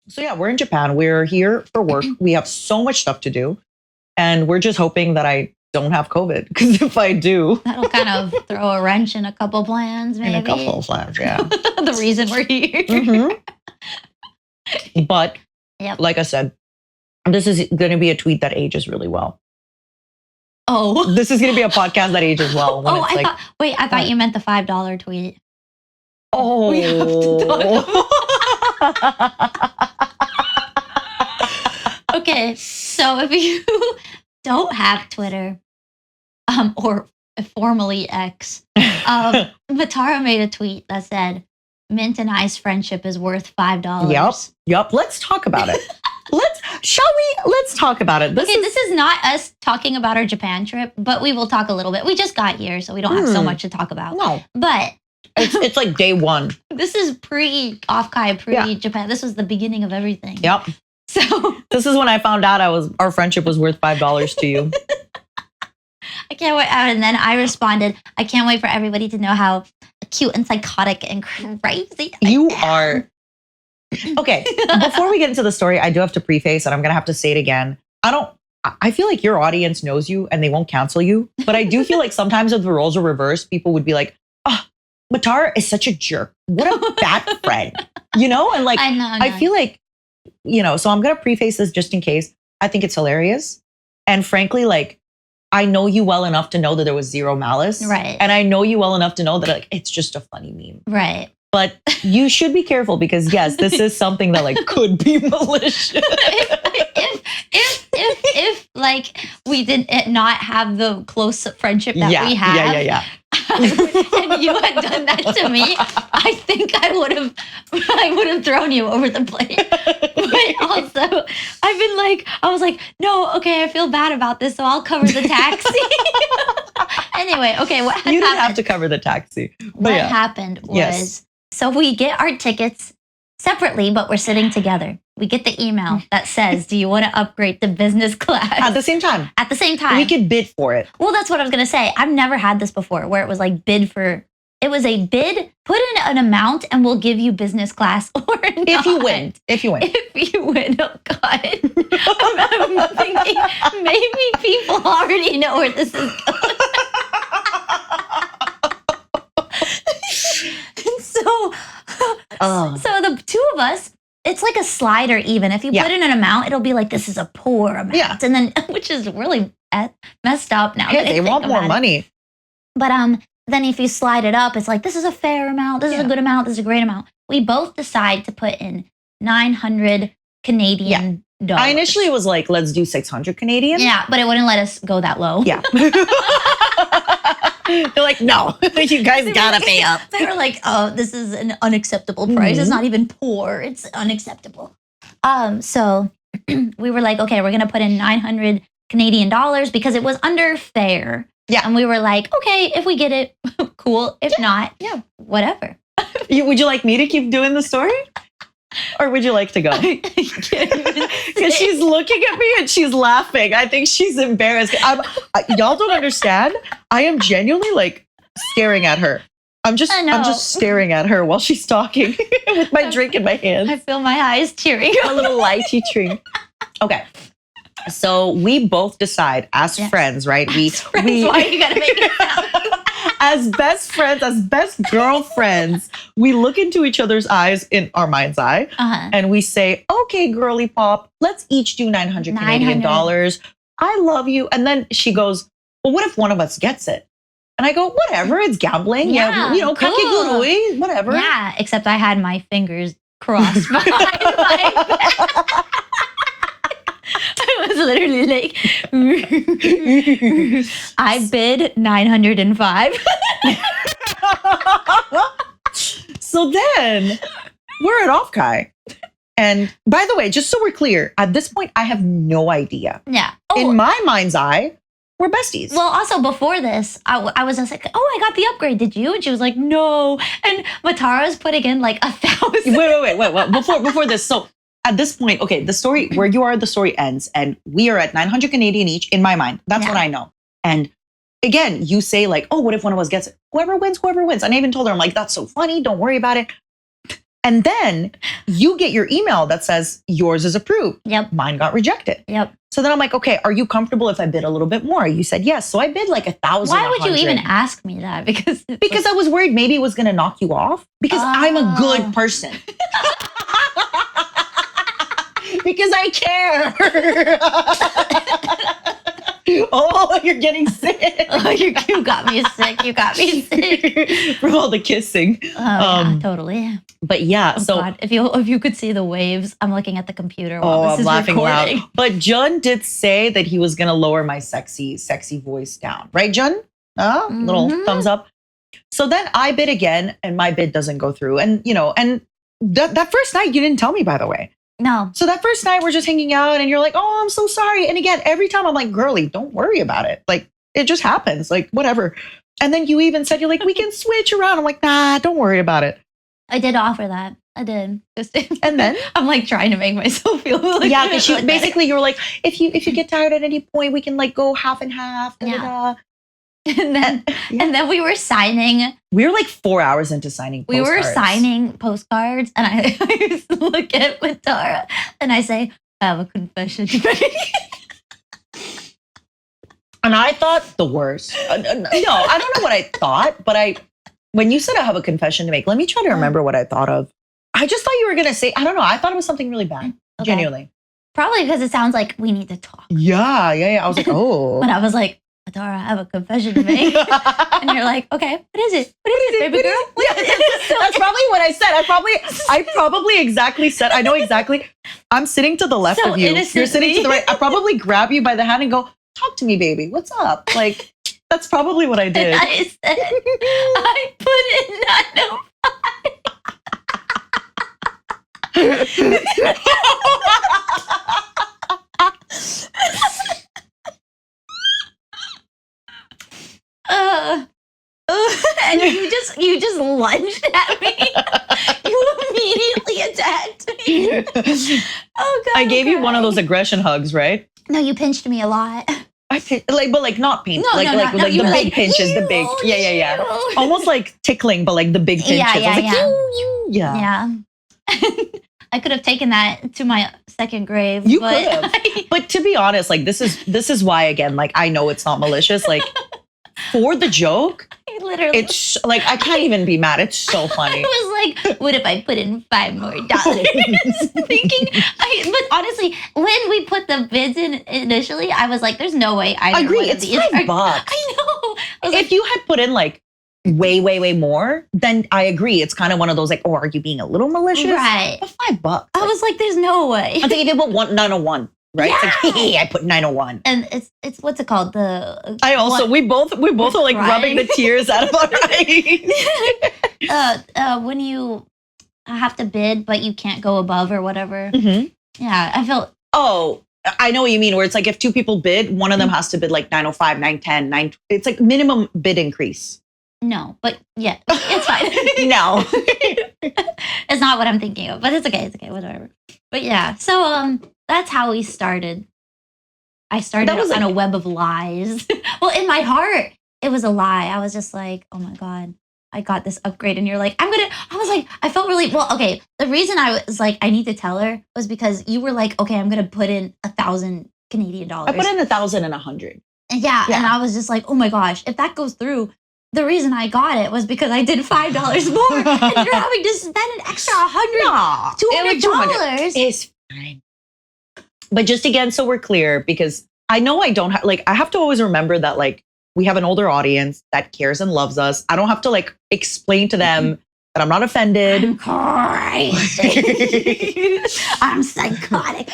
So yeah, we're in Japan. We're here for work. We have so much stuff to do. And we're just hoping that I don't have COVID. Because if I do, that'll kind of throw a wrench in a couple plans, maybe. In a couple of plans, yeah. The reason we're here. Mm-hmm. But like I said, this is going to be a tweet that ages really well. Oh. This is going to be a podcast that ages well. I thought you meant the $5 tweet. Oh. We have to Okay, so if you don't have Twitter, or formerly X, Matara made a tweet that said, Mint and I's friendship is worth $5. Yep. Let's talk about it. Let's talk about it. This is not us talking about our Japan trip, but we will talk a little bit. We just got here, so we don't have so much to talk about. No. But it's like day one. This is pre-Off-Kai, pre-Japan. This was the beginning of everything. Yep. So this is when I found out our friendship was worth $5 to you. I can't wait. And then I responded, I can't wait for everybody to know how cute and psychotic and crazy you are. Okay, before we get into the story, I do have to preface, and I'm going to have to say it again. I feel like your audience knows you and they won't cancel you. But I do feel like sometimes if the roles are reversed, people would be like, Matara is such a jerk. What a bad friend. And like, I feel like, so I'm going to preface this just in case. I think it's hilarious. And frankly, like, I know you well enough to know that there was zero malice. Right. And I know you well enough to know that like it's just a funny meme. Right. But you should be careful because yes, this is something that like could be malicious. If like we did not have the close friendship that we have. Yeah. And you had done that to me, I think I would have thrown you over the plate. But also, I was like, no, okay, I feel bad about this, so I'll cover the taxi. Anyway, okay, what happened? You didn't have to cover the taxi. What happened was, so we get our tickets separately, but we're sitting together. We get the email that says, do you want to upgrade to business class? At the same time. At the same time. We could bid for it. Well, that's what I was going to say. I've never had this before where it was like it was a bid, put in an amount and we'll give you business class or not. If you win. If you win, oh God. I'm thinking maybe people already know where this is going. So the two of us, it's like a slider even. If you put in an amount, it'll be like, this is a poor amount. Yeah. And then, which is really messed up now. Yeah, they want more money. But then if you slide it up, it's like, this is a fair amount. This is a good amount. This is a great amount. We both decide to put in 900 Canadian dollars. I initially was like, let's do 600 Canadian. Yeah, but it wouldn't let us go that low. Yeah. They're like, no, you guys gotta pay up. They were like, oh, this is an unacceptable price. It's not even poor. It's unacceptable. So we were like, okay, we're going to put in 900 Canadian dollars because it was under fair. Yeah. And we were like, okay, if we get it, cool. If not, whatever. Would you like me to keep doing the story? Or would you like to go? Because she's looking at me and she's laughing. I think she's embarrassed. Y'all don't understand. I am genuinely like staring at her. I'm just staring at her while she's talking with my drink in my hand. I feel my eyes tearing. A little light tearing. Okay. So we both decide as friends, right? Why you gotta make it sound? As best friends, as best girlfriends, we look into each other's eyes in our mind's eye and we say, okay, girly pop, let's each do 900 Canadian dollars. I love you. And then she goes, well, what if one of us gets it? And I go, whatever, it's gambling. Yeah, cool. Kakegurui, whatever. Yeah, except I had my fingers crossed behind my back. I was literally like, I bid 905. So then we're at Off-Kai. And by the way, just so we're clear, at this point, I have no idea. Yeah. In my mind's eye, we're besties. Well, also before this, I was just like, oh, I got the upgrade. Did you? And she was like, no. And Matara's putting in like 1,000. Wait. Before this. So at this point, okay, the story where you are, the story ends. And we are at 900 Canadian each in my mind. That's what I know. And again, you say like, oh, what if one of us gets it? Whoever wins. And I even told her, I'm like, that's so funny. Don't worry about it. And then you get your email that says yours is approved. Yep. Mine got rejected. Yep. So then I'm like, okay, are you comfortable if I bid a little bit more? You said yes. So I bid like 1,000. Why would you even ask me that? Because I was worried maybe it was going to knock you off. Because I'm a good person. Because I care. Oh, you're getting sick. Oh, you got me sick. You got me sick. From all the kissing. Oh, yeah, totally. But yeah, Oh, so God. If you could see the waves, I'm looking at the computer while oh, this I'm is laughing recording. loud. But Jun did say that he was gonna lower my sexy voice down, right, Jun? Little thumbs up. So then I bid again, and my bid doesn't go through. And and that first night you didn't tell me, by the way. No. So that first night we're just hanging out, and you're like, "Oh, I'm so sorry." And again, every time I'm like, "Girlie, don't worry about it. Like it just happens. Like whatever." And then you even said you're like, "We can switch around." I'm like, "Nah, don't worry about it." I did offer that. I did. And then I'm like trying to make myself feel like yeah, because basically you were like, if you get tired at any point, we can like go half and half. Yeah. And then we were signing. We were like 4 hours into signing postcards. We were signing postcards, and I look at Matara and I say, I have a confession to make. And I thought the worst. No, I don't know what I thought, but when you said I have a confession to make, let me try to remember what I thought of. I just thought you were going to say, I don't know. I thought it was something really bad. Okay. Genuinely. Probably because it sounds like we need to talk. Yeah. I was like, oh. When I was like, Matara, I have a confession to make. And you're like, okay, what is it? What is it, baby girl? That's probably what I said. I probably exactly said, I know exactly. I'm sitting to the left So of you. innocently. You're sitting to the right. I probably grab you by the hand and go, talk to me, baby. What's up? Like, that's probably what I did. And I said, I put in 905. And you just lunged at me. You immediately attacked me. Oh God! I gave you one of those aggression hugs, right? No, you pinched me a lot. But not pain. No, the you were big like, pinches, the big. Yeah. Almost like tickling, but like the big pinches. Yeah, I was like, yeah. I could have taken that to my second grave. You could have. But to be honest, like this is why, again, like I know it's not malicious. Like for the joke, literally, it's like I can't even be mad. It's so funny. I was like, what if I put in $5 more? Thinking, but honestly, when we put the bids in initially, I was like, there's no way I agree. It's $5. I know. I was if you had put in like way more, then I agree. It's kind of one of those like, oh, are you being a little malicious? Right. But $5. I was like, there's no way. I'm thinking about 901, right? Yeah. It's like, hey, I put 901. And it's what's it called? We both are like rubbing the tears out of our eyes. When you have to bid, but you can't go above or whatever. Mm-hmm. Yeah, I felt. Oh, I know what you mean. Where it's like if two people bid, one of them has to bid like 905, 910, It's like minimum bid increase. No, but yeah, it's fine. No. It's not what I'm thinking of, but it's okay. It's okay, whatever. But yeah, so that's how we started. I started on a web of lies. Well, in my heart, it was a lie. I was just like, oh my God, I got this upgrade. And you're like, I felt really, well, okay. The reason I was like, I need to tell her was because you were like, okay, I'm going to put in 1,000 Canadian dollars. I put in 1,100. Yeah. And I was just like, oh my gosh, if that goes through, the reason I got it was because I did $5 more, and you're having to spend an extra $200. It's fine. But just again, so we're clear, because I know I don't have, like, I have to always remember that, like, we have an older audience that cares and loves us. I don't have to, like, explain to them that I'm not offended. I'm crazy. I'm psychotic.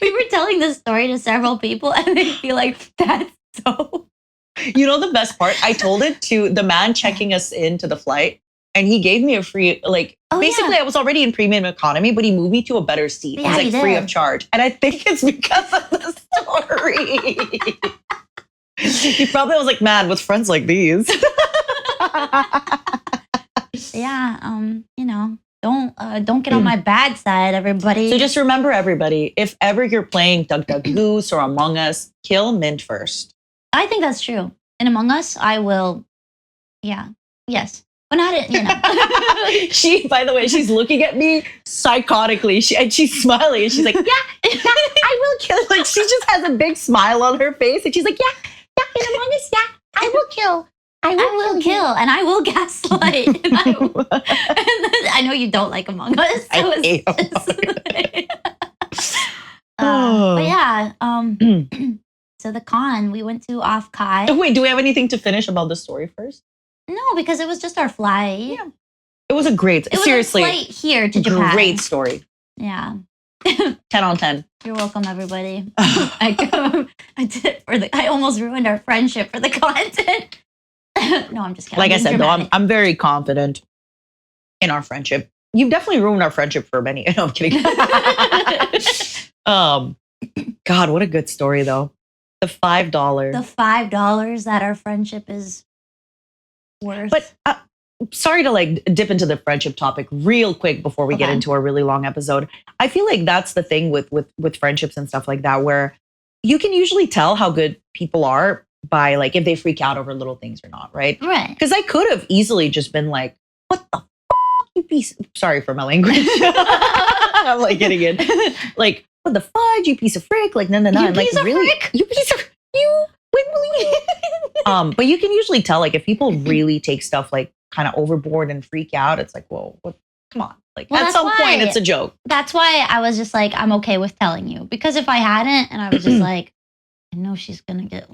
We were telling this story to several people, and they'd be like, that's so. You know the best part? I told it to the man checking us into the flight, and he gave me a free, like, basically I was already in premium economy, but he moved me to a better seat. Yeah, He's like free of charge. And I think it's because of the story. He probably was like, man, with friends like these. Yeah, don't get on my bad side, everybody. So just remember, everybody, if ever you're playing Duck Duck Goose or Among Us, kill Mint first. I think that's true. In Among Us, I will, yeah, yes. but not, you know. She, by the way, she's looking at me psychotically. And she's smiling. And she's like, yeah, I will kill. Like, she just has a big smile on her face. And she's like, yeah, in Among Us, yeah, I will kill. I will kill and I will gaslight. And I know you don't like Among Us. So I hate but yeah, so the con we went to off Kai. Wait, do we have anything to finish about the story first? No, because it was just our flight. Yeah. It was a great, It was seriously, a flight here to Japan. great story. Yeah. 10 on 10. You're welcome, everybody. I did it for I almost ruined our friendship for the content. No, I'm just kidding. Like I said, dramatic. though, I'm very confident in our friendship. You've definitely ruined our friendship for many. No, I'm kidding. God, what a good story, though. The $5. The $5 that our friendship is worth. But sorry to like dip into the friendship topic real quick before we get into our really long episode. I feel like that's the thing with friendships and stuff like that, where you can usually tell how good people are by like if they freak out over little things or not, right? Right. Because I could have easily just been like, what the you piece, sorry for my language. I'm like getting it. Like, what the fudge, you piece of frick, like no. You I'm like, piece of really? frick? You piece of you but you can usually tell like if people really take stuff like kind of overboard and freak out, it's like, whoa, what, come on. Like Well, at that's some why- point it's a joke. That's why I was just like, I'm okay with telling you. Because if I hadn't and I was just like, I know she's going to get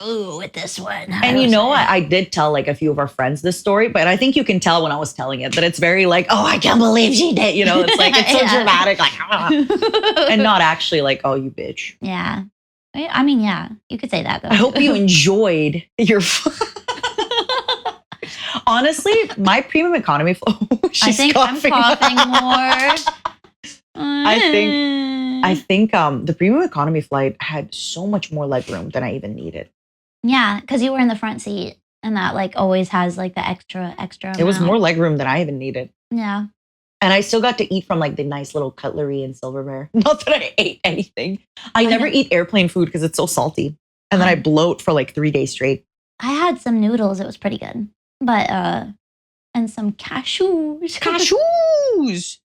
ooh with this one. And you know, I did tell like a few of our friends this story, but I think you can tell when I was telling it that it's very like, oh, I can't believe she did. You know, it's like, it's so Yeah. dramatic, like, and not actually like, oh, you bitch. Yeah. I mean, yeah, you could say that though. I hope you enjoyed your. Honestly, my premium economy flow. I think I'm coughing more. I think the premium economy flight had so much more legroom than I even needed. Yeah, because you were in the front seat, and that like always has like the extra. It was amount. more legroom than I even needed. Yeah. And I still got to eat from like the nice little cutlery and silverware. Not that I ate anything. I never eat airplane food because it's so salty. And then I bloat for like 3 days straight. I had some noodles. It was pretty good. But and some cashews. Cashews!